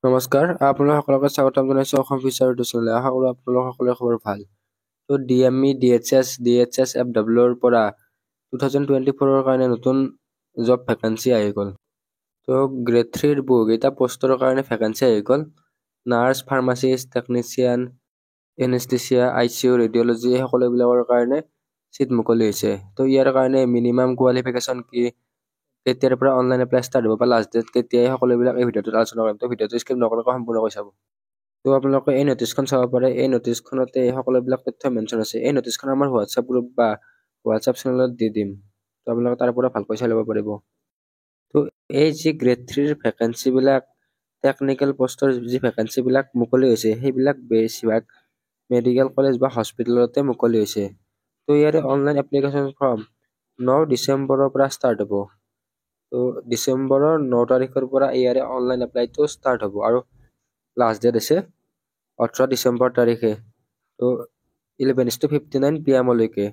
নমস্কাৰ, আপোনালোক সকলোকে স্বাগতম জনাইছো অসম ফিচাৰ চেনেললৈ। আশা কৰোঁ আপোনালোক সকলোৰে খবৰ ভাল। তো DME, DHS, FW ৰ পৰা 2024 কাৰণে নতুন জব ভেকেঞ্চি আহি গ'ল। তো গ্ৰেড 3 ৰ বহুকেইটা পোষ্টৰ কাৰণে ভেকেঞ্চি আহি গ'ল। Nurse, pharmacist, technician, anaesthesia, ICU, radiology সকলোবিলাকৰ কাৰণে চিট মুকলি হৈছে। তো ইয়াৰ কাৰণে মিনিমাম কোৱালিফিকেশ্যন কি, কেতিয়াৰ পৰা অনলাইন এপ্লাই ষ্টাৰ্ট হ'ব বা লাষ্ট ডেট কেতিয়া, সকলোবিলাক এই ভিডিঅ'টোত আলোচনা কৰিম। তো ভিডিঅ'টো স্কিপ নকৰাকৈ সম্পূৰ্ণকৈ চাব। তো আপোনালোকে এই নটিচখন চাব পাৰে। এই নটিচখনতে সকলোবিলাক তথ্য মেনশ্যন আছে। এই নটিচখন আমাৰ হোৱাটছআপ গ্ৰুপ বা হোৱাটছআপ চেনেলত দি দিম। তো আপোনালোকে তাৰ পৰা ভালকৈ চাই ল'ব পাৰিব। তো এই যি গ্ৰেড 3 ৰ ভেকেঞ্চিবিলাক, টেকনিকেল পষ্টৰ যি ভেকেঞ্চিবিলাক মুকলি হৈছে, সেইবিলাক বেছিভাগ মেডিকেল কলেজ বা হস্পিটেলতে মুকলি হৈছে। তো ইয়াৰে অনলাইন এপ্লিকেশ্যন ফৰ্ম 9 ডিচেম্বৰৰ পৰা ষ্টাৰ্ট হ'ব। তো ডিচেম্বৰৰ 9 তাৰিখৰ পৰা ইয়াৰে অনলাইন এপ্লাইটো ষ্টাৰ্ট হ'ব আৰু লাষ্ট ডেট আছে 18 ডিচেম্বৰ তাৰিখে। তো 11:59 PM লৈকে।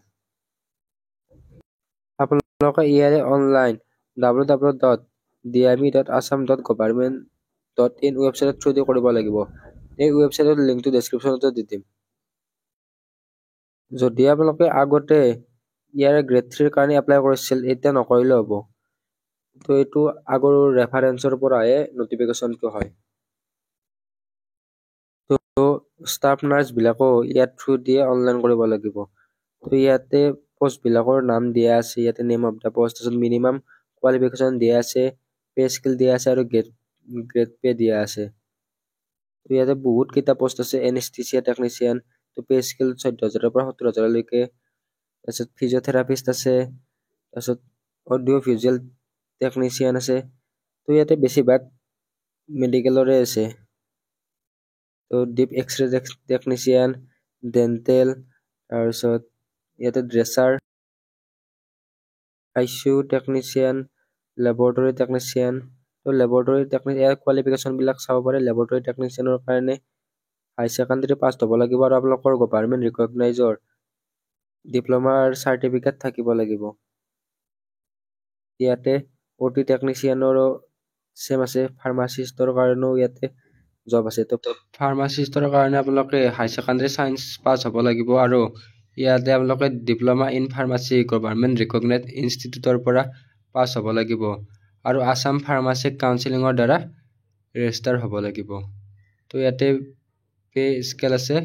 আপোনালোকে ইয়াৰে অনলাইন www.dme.assam.government.in ৱেবছাইটৰ থ্ৰুদি কৰিব লাগিব। এই ৱেবছাইটৰ লিংকটো ডেছক্ৰিপশ্যনতে দি দিম। যদি আপোনালোকে আগতে ইয়াৰে গ্ৰেড 3 ৰ কাৰণে এপ্লাই কৰিছিল, এতিয়া নকৰিলেও হ'ব। তো এইটো আগৰ ৰেফাৰেঞ্চৰ পৰাহে নটিফিকেশ্যনটো হয়। তো ষ্টাফ নাৰ্ছবিলাকো ইয়াৰ থ্ৰু দিয়ে অনলাইন কৰিব লাগিব। তো ইয়াতে পোষ্টবিলাকৰ নাম দিয়া আছে, ইয়াতে নেম অফ দ্য পোষ্ট, তাৰপিছত মিনিমাম কোৱালিফিকেশ্যন দিয়া আছে, পে স্কেল দিয়া আছে আৰু গ্ৰেড পে দিয়া আছে। তো ইয়াতে বহুত কেইটা পোষ্ট আছে। এনেস্থেচিয়া টেকনিচিয়ান, তো পে স্কেল 14,000 পৰা 70,000 লৈকে। তাৰপিছত ফিজিঅ'থেৰাপিষ্ট আছে, তাৰপিছত অডিঅ' ভিজুৱেল টেকনিচিয়ান আছে। তো ইয়াতে বেছিভাগ মেডিকেলৰে আছে। তো ডিপ এক্সৰে টেকনিচিয়ান, ডেণ্টেল, তাৰপিছত ইয়াতে dresser, ICU technician, laboratory technician. তো লেবৰেটৰী ইয়াৰ কোৱালিফিকেশ্যনবিলাক চাব পাৰে। লেবৰেটৰী টেকনিচিয়ানৰ কাৰণে হাই ছেকেণ্ডেৰী পাছ হ'ব লাগিব আৰু আপোনালোকৰ গভৰ্ণমেণ্ট ৰিকগনাইজৰ ডিপ্ল'মাৰ চাৰ্টিফিকেট থাকিব লাগিব। ইয়াতে OT টেকনিচিয়ানৰো চেম আছে। ফাৰ্মাচিষ্টৰ কাৰণেও ইয়াতে জব আছে। তো ফাৰ্মাচিষ্টৰ কাৰণে আপোনালোকে হাই ছেকেণ্ডেৰী চায়েন্স পাছ হ'ব লাগিব আৰু ইয়াতে আপোনালোকে diploma in pharmacy government recognise ইনষ্টিটিউটৰ পৰা পাছ হ'ব লাগিব আৰু আছাম ফাৰ্মাচিষ্ট কাউন্সিলিঙৰ দ্বাৰা ৰেজিষ্টাৰ হ'ব লাগিব। তো ইয়াতে পে স্কেল আছে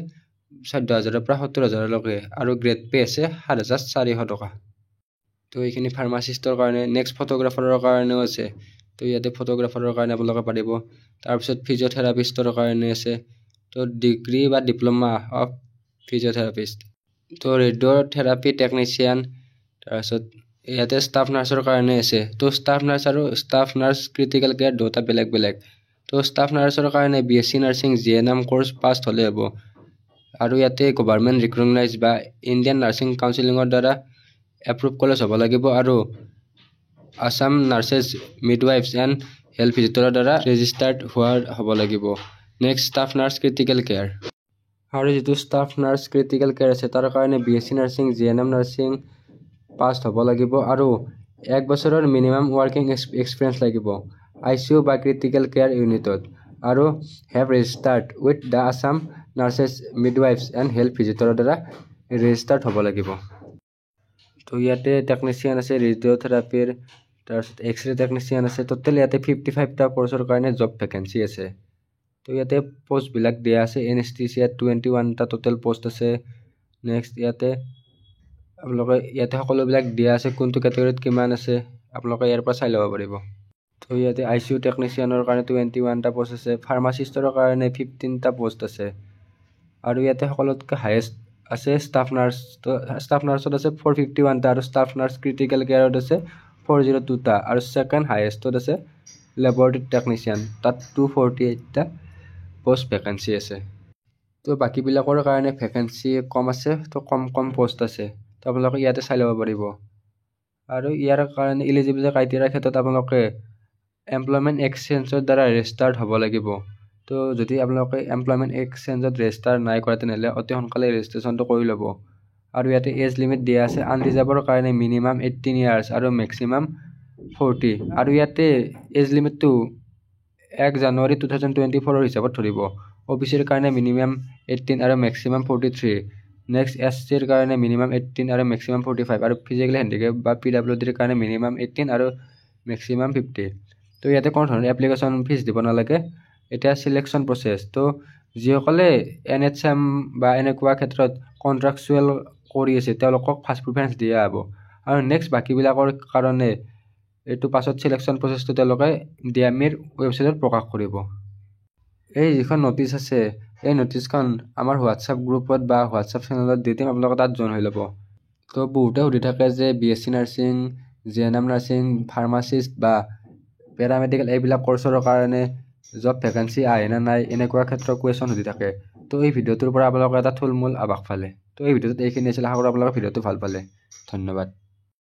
14,000 পৰা 70,000 লৈকে আৰু গ্ৰেড পে আছে 7,400 টকা। তো এইখিনি ফাৰ্মাচিষ্টৰ কাৰণে। নেক্সট ফটোগ্ৰাফাৰৰ কাৰণেও আছে। তো ইয়াতে ফটোগ্ৰাফাৰৰ কাৰণে আপোনালোকে পাৰিব। তাৰপিছত ফিজিঅ'থেৰাপিষ্টৰ কাৰণে আছে। তো ডিগ্ৰী বা ডিপ্ল'মা অফ ফিজিঅ'থেৰাপিষ্ট। তো ৰেডিঅ'থেৰাপি টেকনিচিয়ান। তাৰপিছত ইয়াতে ষ্টাফ নাৰ্ছৰ কাৰণে আছে। তো ষ্টাফ নাৰ্ছ আৰু ষ্টাফ নাৰ্ছ ক্ৰিটিকেল কেয়াৰ দুটা বেলেগ বেলেগ। তো ষ্টাফ নাৰ্ছৰ কাৰণে BSc নাৰ্ছিং GNM কোৰ্চ পাছ হ'লে হ'ব আৰু ইয়াতে গভৰ্ণমেণ্ট ৰিকগনাইজ বা ইণ্ডিয়ান নাৰ্ছিং কাউন্সিলিঙৰ দ্বাৰা এপ্ৰুভ কলেজ হ'ব লাগিব আৰু Assam nurses midwives and health ভিজিটৰৰ দ্বাৰা ৰেজিষ্টাৰ্ড হোৱাৰ হ'ব লাগিব। Next staff nurse critical care. আৰু যিটো ষ্টাফ নাৰ্ছ ক্ৰিটিকেল কেয়াৰ আছে তাৰ কাৰণে BSc nursing GNM nursing pass হ'ব লাগিব আৰু 1 বছৰৰ মিনিমাম ৱৰ্কিং এক্সপিৰিয়েঞ্চ লাগিব ICU বা ক্ৰিটিকেল কেয়াৰ ইউনিটত আৰু have registered with the Assam nurses midwives and health ভিজিটৰৰ দ্বাৰা ৰেজিষ্টাৰ্ড হ'ব লাগিব। তো ইয়াতে টেকনিচিয়ান আছে ৰেডিঅ'থেৰাপিৰ, তাৰপিছত এক্সৰে টেকনিচিয়ান আছে। টোটেল ইয়াতে 55টা কোৰ্চৰ কাৰণে জব ভেকেঞ্চি আছে। তো ইয়াতে পোষ্টবিলাক দিয়া আছে। এনেস্থেচিয়াত 21টা টোটেল পোষ্ট আছে। নেক্সট ইয়াতে আপোনালোকে ইয়াতে সকলোবিলাক দিয়া আছে, কোনটো কেটেগৰীত কিমান আছে আপোনালোকে ইয়াৰ পৰা চাই ল'ব পাৰিব। তো ইয়াতে ICU টেকনিচিয়ানৰ কাৰণে 21টা পোষ্ট আছে। ফাৰ্মাচিষ্টৰ কাৰণে 15টা পোষ্ট আছে আৰু ইয়াতে সকলোতকৈ হায়েষ্ট আছে ষ্টাফ নাৰ্ছ। তো ষ্টাফ নাৰ্ছত আছে 451টা আৰু ষ্টাফ নাৰ্ছ ক্ৰিটিকেল কেয়াৰত আছে 402টা আৰু ছেকেণ্ড হায়েষ্টত আছে লেবৰেটৰী টেকনিচিয়ান, তাত 248টা পোষ্ট ভেকেঞ্চি আছে। তো বাকীবিলাকৰ কাৰণে ভেকেঞ্চি কম আছে, তো কম পোষ্ট আছে। তো আপোনালোকে ইয়াতে চাই ল'ব পাৰিব। আৰু ইয়াৰ কাৰণে ইলিজিবিলিটি ক্ৰাইটেৰিয়াৰ ক্ষেত্ৰত আপোনালোকে এমপ্লয়মেণ্ট এক্সচেঞ্জৰ দ্বাৰা ৰেজিষ্টাৰ্ড হ'ব লাগিব। তো যদি আপোনালোকে এমপ্লয়মেণ্ট এক্সচেঞ্জত ৰেজিষ্টাৰ নাই কৰে তেনেহ'লে অতি সোনকালে ৰেজিষ্ট্ৰেশ্যনটো কৰি ল'ব। আৰু ইয়াতে এজ লিমিট দিয়া আছে আনৰিজাৰ্ভৰ কাৰণে মিনিমাম 18 ইয়াৰ্ছ আৰু মেক্সিমাম 40। আৰু ইয়াতে এজ লিমিটটো 1 জানুৱাৰী 2024 হিচাপত ধৰিব। OBCৰ কাৰণে মিনিমাম 18 আৰু মেক্সিমাম 43। নেক্সট SCৰ কাৰণে মিনিমাম 18 আৰু মেক্সিমাম 45 আৰু ফিজিকেল হেণ্ডিকেপ বা PWDৰ কাৰণে মিনিমাম 18 আৰু মেক্সিমাম 50। তো ইয়াতে কোনো ধৰণৰ এপ্লিকেশ্যন ফিজ দিব নালাগে। এতিয়া সিলেকশ্যন প্ৰচেছ। তো যিসকলে NHM বা এনেকুৱা ক্ষেত্ৰত কণ্ট্ৰাকচুৱেল কৰি আছে তেওঁলোকক ফাৰ্ষ্ট প্ৰিফাৰেন্স দিয়া হ'ব। আৰু নেক্সট বাকীবিলাকৰ কাৰণে এইটো পাছত সিলেকশ্যন প্ৰচেছটো তেওঁলোকে DMEৰ ৱেবছাইটত প্ৰকাশ কৰিব। এই যিখন নটিচ আছে এই নটিচখন আমাৰ হোৱাটছআপ গ্ৰুপত বা হোৱাটছআপ চেনেলত দি দিম, আপোনালোকে তাত জইন হৈ ল'ব। তো বহুতে সুধি থাকে যে BSc nursing, GNM nursing, pharmacist বা পেৰামেডিকেল এইবিলাক কৰ্চৰ কাৰণে জব ভেকেঞ্চি আহে নে নাই, এনেকুৱা ক্ষেত্ৰত কুৱেশ্যন সুধি থাকে। তো এই ভিডিঅ'টোৰ পৰা আপোনালোকে এটা থুলমূল আভাস পালে। তো এই ভিডিঅ'টোত এইখিনি আছিল। আশা কৰোঁ আপোনালোকে ভিডিঅ'টো ভাল পালে। ধন্যবাদ।